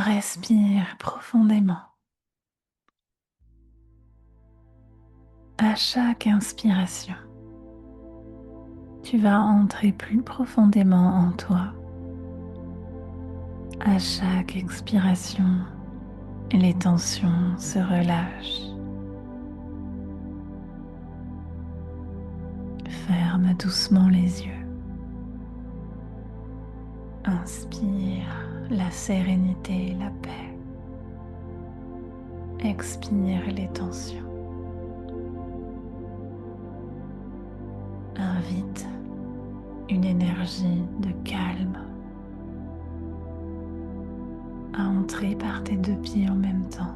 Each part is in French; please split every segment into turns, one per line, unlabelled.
Respire profondément. À chaque inspiration, tu vas entrer plus profondément en toi. À chaque expiration, les tensions se relâchent. Ferme doucement les yeux. Inspire la sérénité, la paix. Expire les tensions. Invite une énergie de calme à entrer par tes deux pieds en même temps.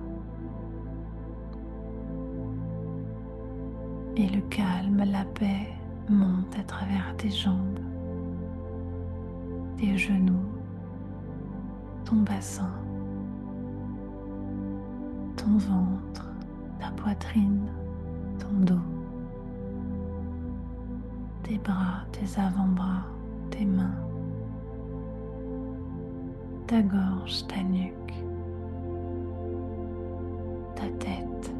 Et le calme, la paix monte à travers tes jambes, tes genoux, ton bassin, ton ventre, ta poitrine, ton dos, tes bras, tes avant-bras, tes mains, ta gorge, ta nuque, ta tête,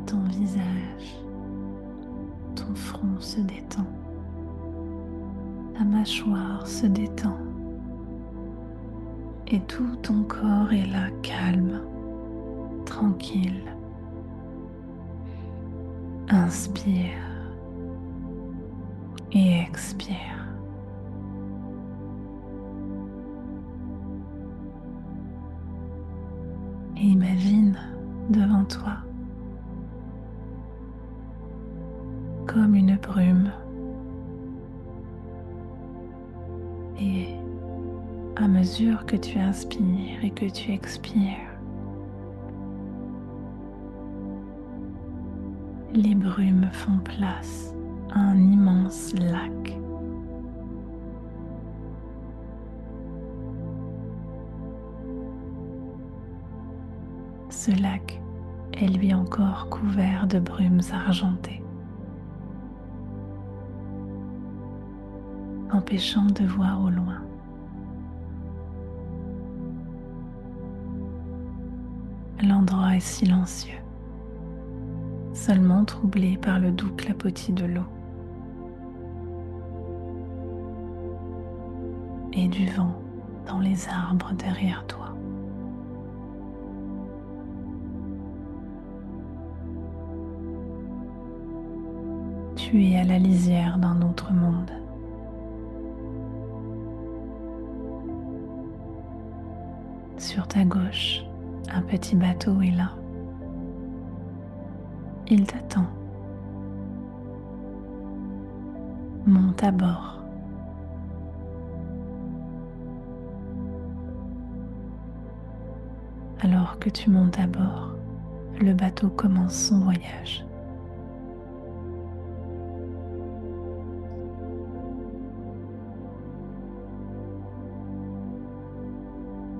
ton visage, ton front se détend, ta mâchoire se détend et tout ton corps est là calme, tranquille. Inspire et expire. Et imagine devant toi comme une brume. Et à mesure que tu inspires et que tu expires, les brumes font place à un immense lac. Ce lac est lui encore couvert de brumes argentées, empêchant de voir au loin. L'endroit est silencieux, seulement troublé par le doux clapotis de l'eau et du vent dans les arbres derrière toi. Tu es à la lisière d'un autre monde. Sur ta gauche, un petit bateau est là. Il t'attend. Monte à bord. Alors que tu montes à bord, le bateau commence son voyage.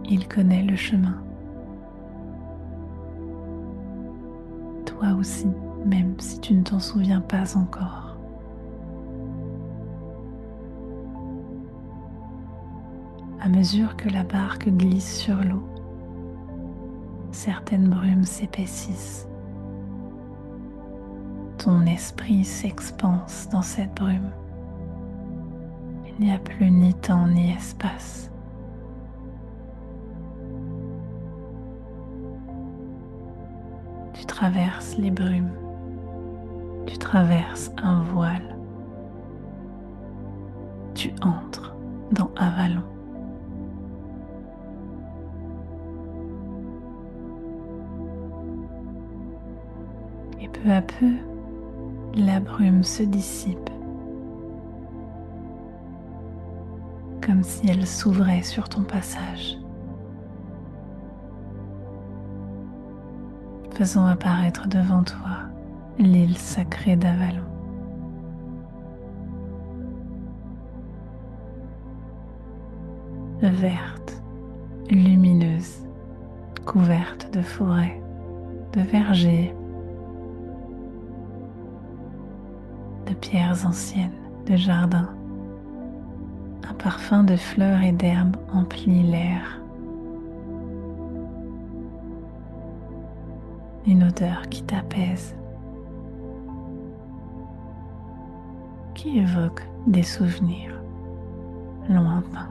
Il connaît le chemin. Toi aussi, même si tu ne t'en souviens pas encore. À mesure que la barque glisse sur l'eau, certaines brumes s'épaississent. Ton esprit s'expanse dans cette brume. Il n'y a plus ni temps ni espace. Tu traverses les brumes. Tu traverses un voile. Tu entres dans Avalon. Et peu à peu, la brume se dissipe, comme si elle s'ouvrait sur ton passage, faisant apparaître devant toi l'île sacrée d'Avalon. Verte, lumineuse, couverte de forêts, de vergers, de pierres anciennes, de jardins, un parfum de fleurs et d'herbes emplit l'air. Une odeur qui t'apaise, qui évoque des souvenirs lointains.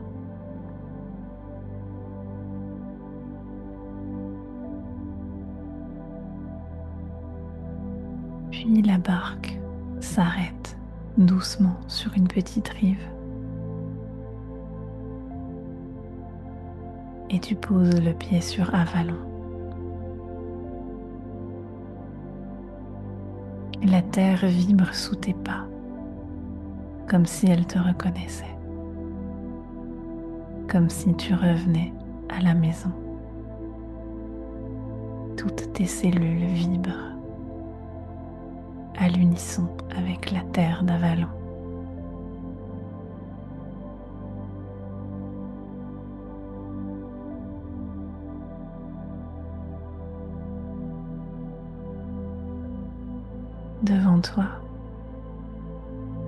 Puis la barque s'arrête doucement sur une petite rive et tu poses le pied sur Avalon. La terre vibre sous tes pas, comme si elle te reconnaissait, comme si tu revenais à la maison. Toutes tes cellules vibrent à l'unisson avec la terre d'Avalon. Devant toi,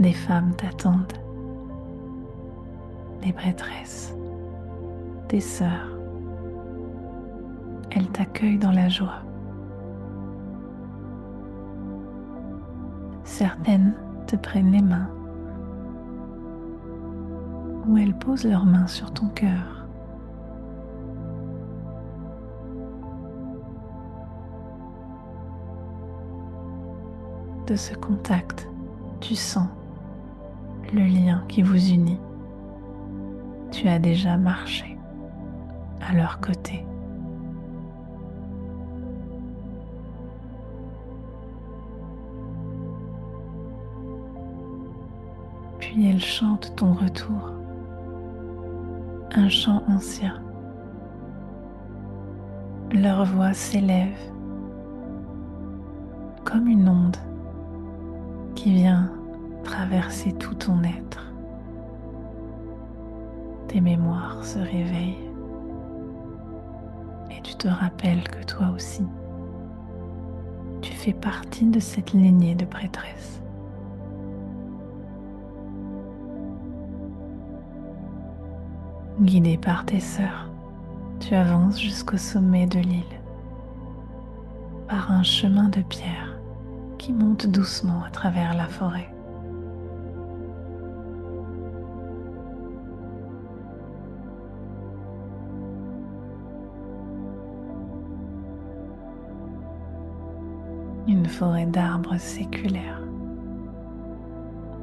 des femmes t'attendent, des prêtresses, des sœurs. Elles t'accueillent dans la joie. Certaines te prennent les mains ou elles posent leurs mains sur ton cœur. De ce contact, tu sens le lien qui vous unit. Tu as déjà marché à leur côté. Puis elles chantent ton retour, un chant ancien. Leur voix s'élève comme une onde qui vient traverser tout ton être. Tes mémoires se réveillent et tu te rappelles que toi aussi, tu fais partie de cette lignée de prêtresses. Guidé par tes sœurs, tu avances jusqu'au sommet de l'île par un chemin de pierre qui monte doucement à travers la forêt. Une forêt d'arbres séculaires,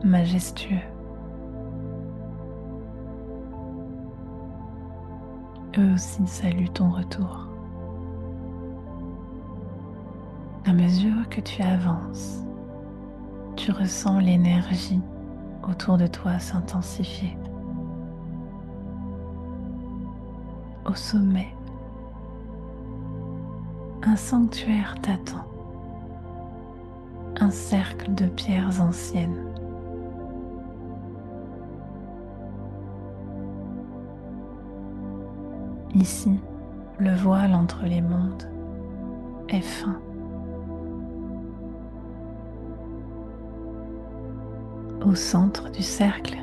majestueux. Eux aussi saluent ton retour. À mesure que tu avances, tu ressens l'énergie autour de toi s'intensifier. Au sommet, un sanctuaire t'attend, un cercle de pierres anciennes. Ici, le voile entre les mondes est fin. Au centre du cercle,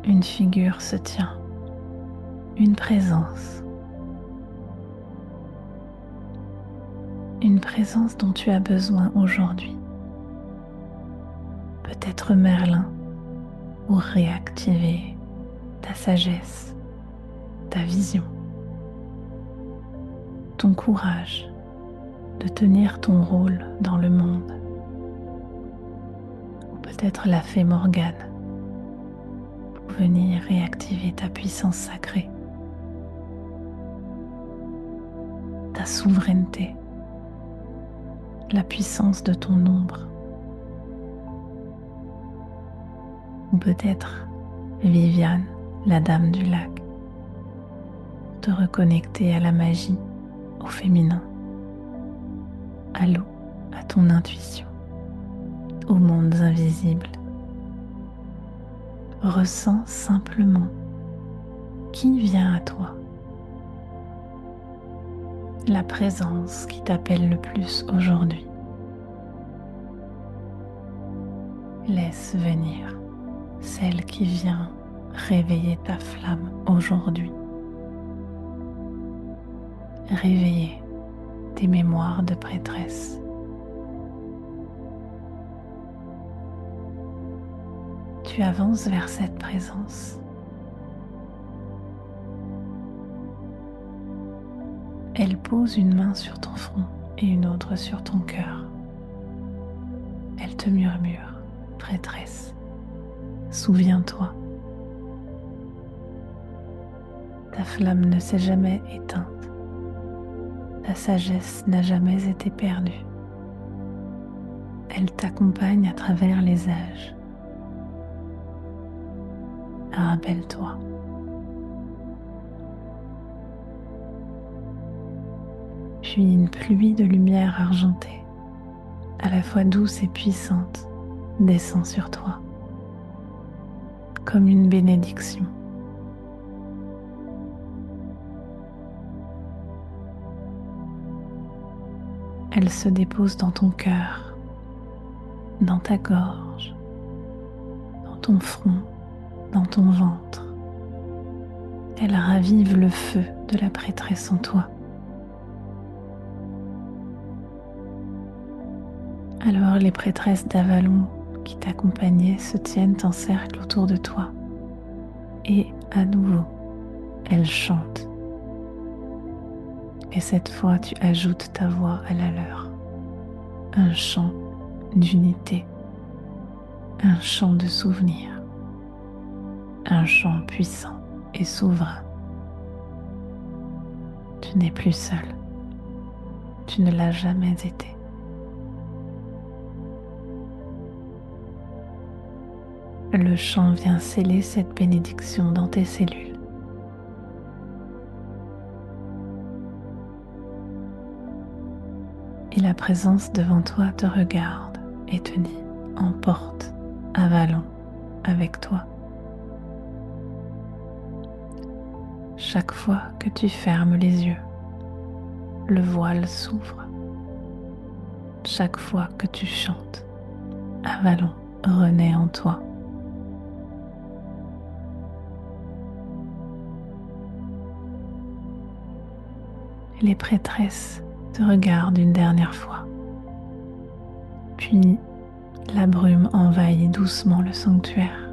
une figure se tient, une présence dont tu as besoin aujourd'hui. Peut-être Merlin pour réactiver ta sagesse, ta vision, ton courage de tenir ton rôle dans le monde. Ou peut-être la fée Morgane pour venir réactiver ta puissance sacrée, ta souveraineté, la puissance de ton ombre. Ou peut-être Viviane, la dame du lac, te reconnecter à la magie, au féminin, à l'eau, à ton intuition, aux mondes invisibles. Ressens simplement qui vient à toi, la présence qui t'appelle le plus aujourd'hui. Laisse venir celle qui vient réveiller ta flamme aujourd'hui. Réveiller tes mémoires de prêtresse. Tu avances vers cette présence. Elle pose une main sur ton front et une autre sur ton cœur. Elle te murmure, prêtresse, souviens-toi. Ta flamme ne s'est jamais éteinte. Ta sagesse n'a jamais été perdue. Elle t'accompagne à travers les âges. Rappelle-toi. Puis une pluie de lumière argentée, à la fois douce et puissante, descend sur toi, comme une bénédiction. Elle se dépose dans ton cœur, dans ta gorge, dans ton front, dans ton ventre. Elle ravive le feu de la prêtresse en toi. Alors les prêtresses d'Avalon qui t'accompagnaient se tiennent en cercle autour de toi. Et à nouveau, elles chantent. Et cette fois, tu ajoutes ta voix à la leur. Un chant d'unité, un chant de souvenir, un chant puissant et souverain. Tu n'es plus seul. Tu ne l'as jamais été. Le chant vient sceller cette bénédiction dans tes cellules. Et la présence devant toi te regarde et te dit « Emporte Avalon avec toi ». Chaque fois que tu fermes les yeux, le voile s'ouvre. Chaque fois que tu chantes, Avalon renaît en toi. Les prêtresses te regardent une dernière fois. Puis la brume envahit doucement le sanctuaire.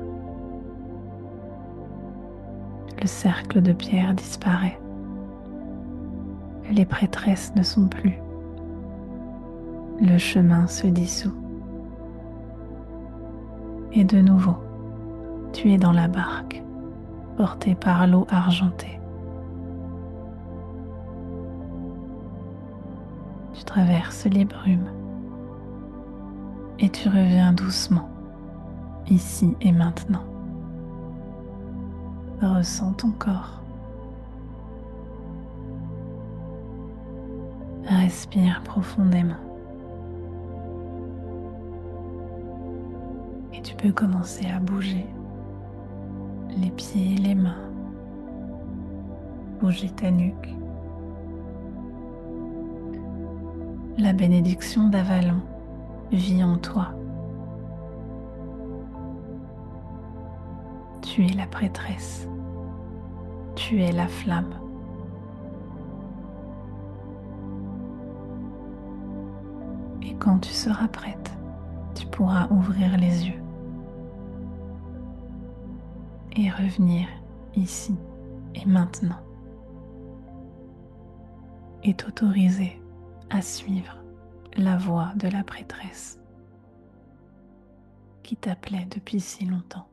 Le cercle de pierre disparaît. Les prêtresses ne sont plus. Le chemin se dissout. Et de nouveau, tu es dans la barque, portée par l'eau argentée. Tu traverses les brumes et tu reviens doucement, ici et maintenant. Ressens ton corps. Respire profondément. Et tu peux commencer à bouger les pieds et les mains. Bouger ta nuque. La bénédiction d'Avalon vit en toi. Tu es la prêtresse. Tu es la flamme. Et quand tu seras prête, tu pourras ouvrir les yeux et revenir ici et maintenant et t'autoriser à suivre la voix de la prêtresse qui t'appelait depuis si longtemps.